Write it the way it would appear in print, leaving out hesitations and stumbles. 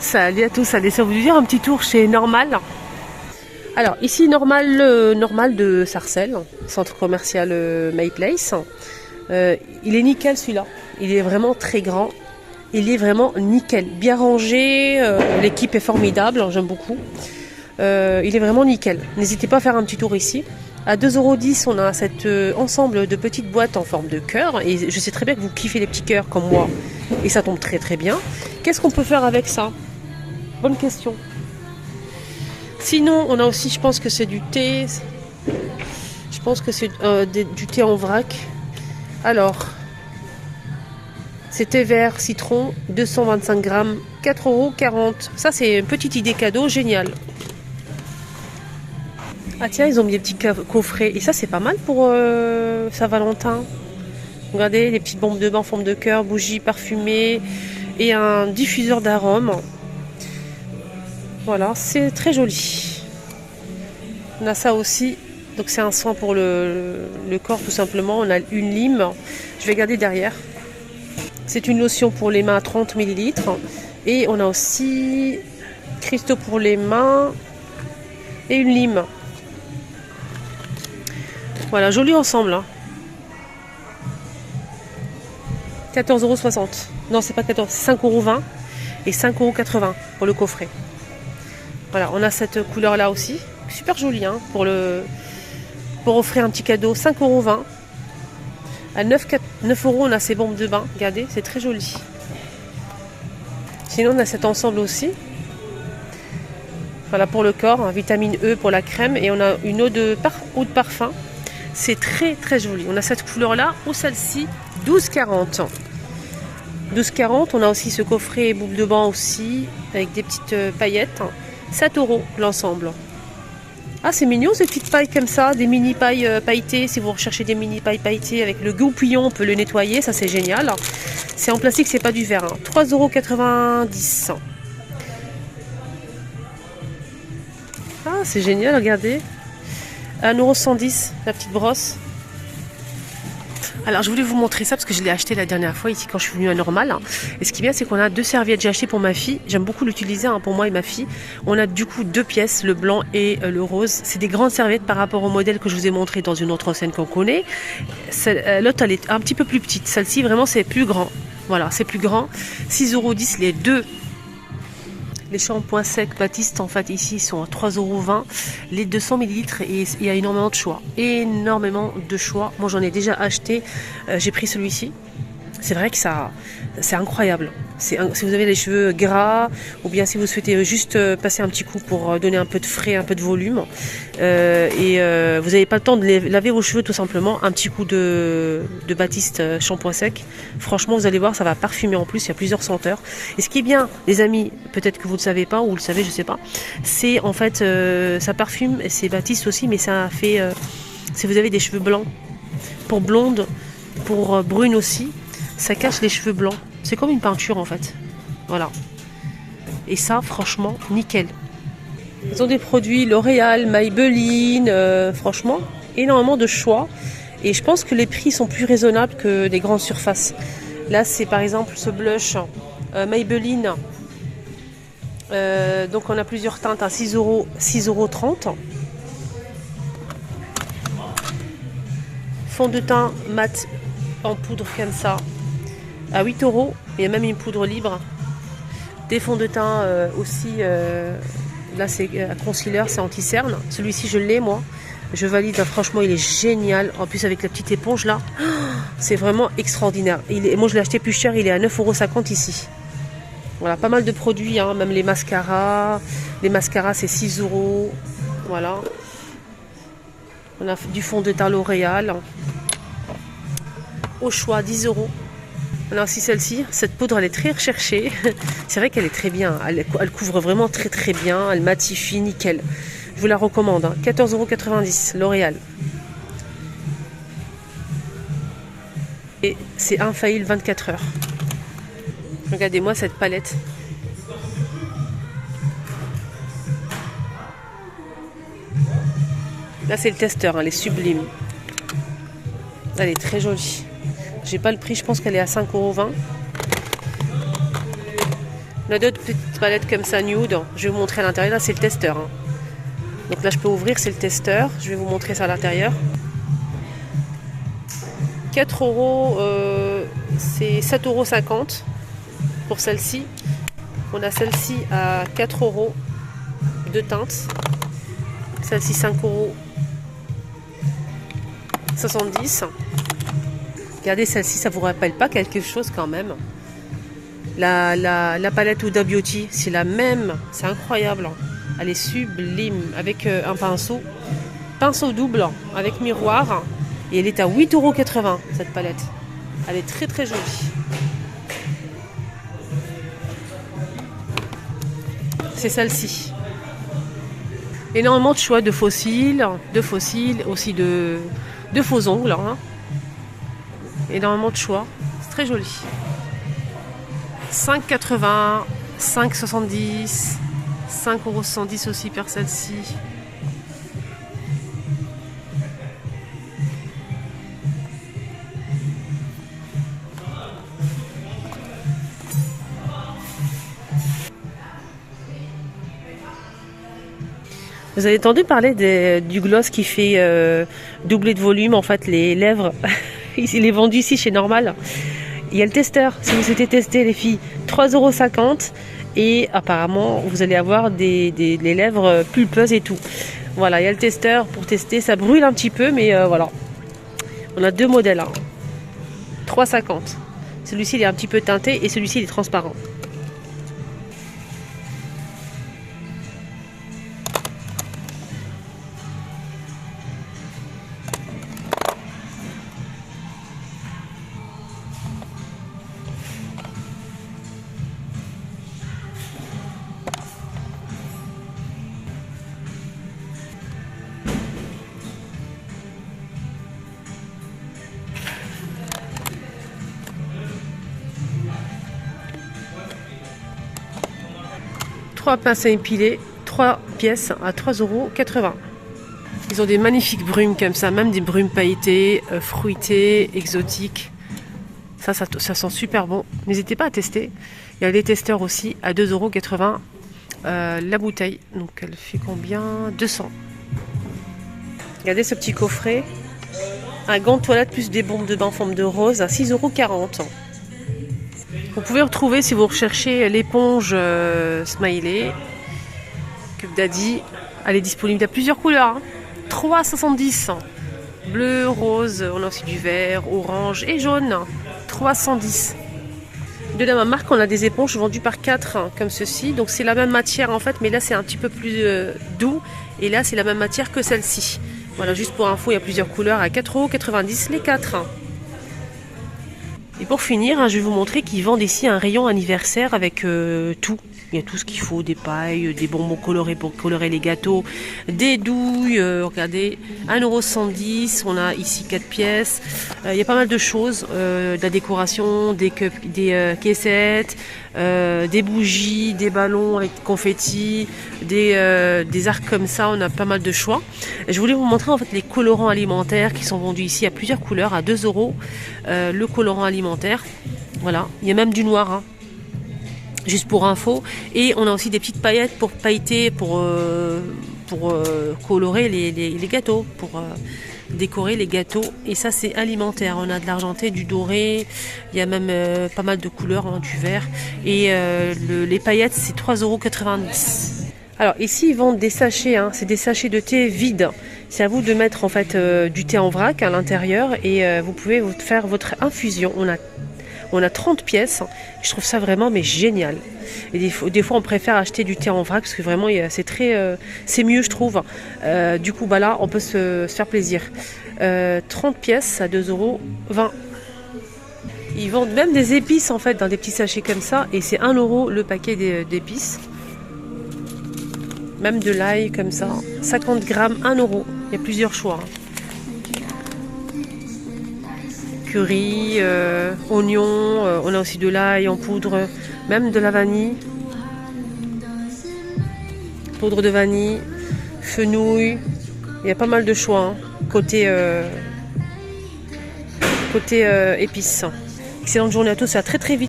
Salut à tous, allez, ça vous dire un petit tour chez Normal. Alors ici Normal de Sarcelles, centre commercial My Place. Il est nickel celui-là, il est vraiment très grand, il est vraiment nickel, bien rangé, l'équipe est formidable, j'aime beaucoup. Il est vraiment nickel, n'hésitez pas à faire un petit tour ici. À 2,10 €, on a cet ensemble de petites boîtes en forme de cœur. Et je sais très bien que vous kiffez les petits cœurs comme moi. Et ça tombe très très bien. Qu'est-ce qu'on peut faire avec ça? Bonne question. Sinon, on a aussi, je pense que c'est du thé. Je pense que c'est du thé en vrac. Alors, c'est thé vert citron, 225 grammes, 4,40 €. Ça, c'est une petite idée cadeau, génial. Ah tiens, ils ont mis des petits coffrets. Et ça, c'est pas mal pour Saint-Valentin. Regardez, les petites bombes de bain en forme de cœur, bougies parfumées et un diffuseur d'arômes. Voilà, c'est très joli. On a ça aussi. Donc c'est un soin pour le corps tout simplement. On a une lime. Je vais garder derrière. C'est une lotion pour les mains à 30 ml. Et on a aussi cristaux pour les mains et une lime. Voilà, joli ensemble. Hein. 14,60 €. Non, c'est pas 14, c'est 5,20 € et 5,80 € pour le coffret. Voilà, on a cette couleur-là aussi. Super jolie, hein, pour offrir un petit cadeau. 5,20 €. À 9 €, on a ces bombes de bain. Regardez, c'est très joli. Sinon, on a cet ensemble aussi. Voilà, pour le corps, hein, vitamine E pour la crème. Et on a une eau de parfum. C'est très très joli. On a cette couleur-là ou celle-ci, 12,40 €. 12,40 €. On a aussi ce coffret boule de bain aussi, avec des petites paillettes. 7 € l'ensemble. Ah, c'est mignon ces petites pailles comme ça, des mini pailles pailletées. Si vous recherchez des mini pailles pailletées avec le goupillon, on peut le nettoyer, ça c'est génial. C'est en plastique, c'est pas du verre. Hein. 3,90 €. Ah, c'est génial, regardez. 1,110 € la petite brosse. Alors je voulais vous montrer ça parce que je l'ai acheté la dernière fois ici quand je suis venue à Normal. Et ce qui est bien, c'est qu'on a deux serviettes. J'ai acheté pour ma fille. J'aime beaucoup l'utiliser pour moi et ma fille. On a du coup deux pièces, le blanc et le rose. C'est des grandes serviettes par rapport au modèle que je vous ai montré dans une autre enseigne qu'on connaît. L'autre, elle est un petit peu plus petite. Celle-ci, vraiment, c'est plus grand. Voilà, c'est plus grand. 6,10 € les deux. Les shampoings secs Baptiste, en fait, ici, sont à 3,20 €. Les 200 ml, et il y a énormément de choix. Énormément de choix. Moi, j'en ai déjà acheté. J'ai pris celui-ci. C'est vrai que c'est incroyable. Si vous avez les cheveux gras, ou bien si vous souhaitez juste passer un petit coup pour donner un peu de frais, un peu de volume, vous n'avez pas le temps de laver vos cheveux tout simplement, un petit coup de Baptiste shampoing sec. Franchement, vous allez voir, ça va parfumer en plus, il y a plusieurs senteurs. Et ce qui est bien, les amis, peut-être que vous ne le savez pas, ou vous le savez, je ne sais pas, c'est en fait, ça parfume, et c'est Baptiste aussi, mais ça fait, si vous avez des cheveux blancs, pour blonde, pour brune aussi, ça cache les cheveux blancs. C'est comme une peinture en fait. Voilà. Et ça, franchement, nickel. Ils ont des produits L'Oréal, Maybelline, franchement, énormément de choix. Et je pense que les prix sont plus raisonnables que des grandes surfaces. Là, c'est par exemple ce blush Maybelline. Donc on a plusieurs teintes à 6,30 €. Fond de teint mat en poudre comme ça à 8 €. Il y a même une poudre libre. Des fonds de teint aussi. Là, c'est un concealer, c'est anti-cerne. Celui-ci, je l'ai, moi. Je valide. Franchement, il est génial. En plus, avec la petite éponge, là, c'est vraiment extraordinaire. Moi, je l'ai acheté plus cher. Il est à 9,50 € ici. Voilà, pas mal de produits. Hein, même les mascaras. Les mascaras, c'est 6 €. Voilà. On a du fond de teint L'Oréal. Au choix, 10 €. On a aussi celle-ci. Cette poudre, elle est très recherchée. C'est vrai qu'elle est très bien. Elle couvre vraiment très très bien. Elle matifie, nickel. Je vous la recommande. Hein. 14,90 € L'Oréal. Et c'est un fail 24 heures. Regardez-moi cette palette. Là, c'est le testeur. Elle est sublime. Elle est très jolie. J'ai pas le prix, je pense qu'elle est à 5,20 €. On a d'autres petites palettes comme ça nude. Je vais vous montrer à l'intérieur. Là, c'est le testeur. Hein. Donc là, je peux ouvrir, c'est le testeur. Je vais vous montrer ça à l'intérieur. 4 euros, c'est 7,50 € pour celle-ci. On a celle-ci à 4 euros de teinte. Celle-ci 5,70 €. Regardez celle-ci, ça vous rappelle pas quelque chose quand même. La palette Huda Beauty, c'est la même. C'est incroyable. Elle est sublime avec un pinceau double avec miroir. Et elle est à 8,80 € cette palette. Elle est très très jolie. C'est celle-ci. Énormément de choix de fossiles, aussi de faux ongles. Hein. Énormément de choix. C'est très joli. 5,80 €, 5,70 €, 5,70 € aussi pour celle-ci. Vous avez entendu parler du gloss qui fait doubler de volume, en fait, les lèvres. Il est vendu ici chez Normal. Il y a le testeur, si vous souhaitez tester les filles, 3,50 € et apparemment vous allez avoir des lèvres pulpeuses et tout. Voilà, il y a le testeur pour tester, ça brûle un petit peu mais voilà. On a deux modèles, hein. 3,50 €. Celui-ci il est un petit peu teinté et celui-ci il est transparent. Trois pinces à épiler, 3 pièces à 3,80 €. Ils ont des magnifiques brumes comme ça, même des brumes pailletées, fruitées, exotiques. Ça sent super bon. N'hésitez pas à tester. Il y a les testeurs aussi à 2,80 € la bouteille. Donc elle fait combien? 200. Regardez ce petit coffret. Un gant de toilette plus des bombes de bain en forme de rose à 6,40 €. Vous pouvez retrouver si vous recherchez l'éponge Smiley Cube Daddy. Elle est disponible à plusieurs couleurs. Hein. 3,70 €. Bleu, rose, on a aussi du vert, orange et jaune. 3,10 €. De la même marque, on a des éponges vendues par 4 comme ceci. Donc c'est la même matière en fait, mais là c'est un petit peu plus doux. Et là c'est la même matière que celle-ci. Voilà, juste pour info, il y a plusieurs couleurs à 4,90 € les 4. Et pour finir, je vais vous montrer qu'ils vendent ici un rayon anniversaire avec tout. Il y a tout ce qu'il faut, des pailles, des bonbons colorés pour colorer les gâteaux, des douilles, regardez, 1,110 €, on a ici 4 pièces. Il y a pas mal de choses, de la décoration, des caissettes, des bougies, des ballons avec confettis, des arcs comme ça, on a pas mal de choix. Et je voulais vous montrer en fait les colorants alimentaires qui sont vendus ici à plusieurs couleurs, à 2 €, le colorant alimentaire. Voilà, il y a même du noir, hein. Juste pour info, et on a aussi des petites paillettes pour pailleter, pour colorer les gâteaux, pour décorer les gâteaux, et ça c'est alimentaire. On a de l'argenté, du doré, il y a même pas mal de couleurs, hein, du vert, et les paillettes c'est 3,90 €. Alors ici ils vendent des sachets, hein, c'est des sachets de thé vides. C'est à vous de mettre en fait du thé en vrac à l'intérieur, et vous pouvez faire votre infusion. On a 30 pièces. Je trouve ça vraiment mais génial. Et des fois, on préfère acheter du thé en vrac parce que vraiment, c'est mieux, je trouve. Du coup, bah là, on peut se faire plaisir. 30 pièces à 2,20 €. Ils vendent même des épices en fait dans des petits sachets comme ça. Et c'est 1 € le paquet d'épices. Même de l'ail comme ça. 50 grammes, 1 €. Il y a plusieurs choix. Hein. Curry, oignon, on a aussi de l'ail en poudre, même de la vanille, poudre de vanille, fenouil, il y a pas mal de choix, hein, côté épices. Excellente journée à tous, ça va très très vite.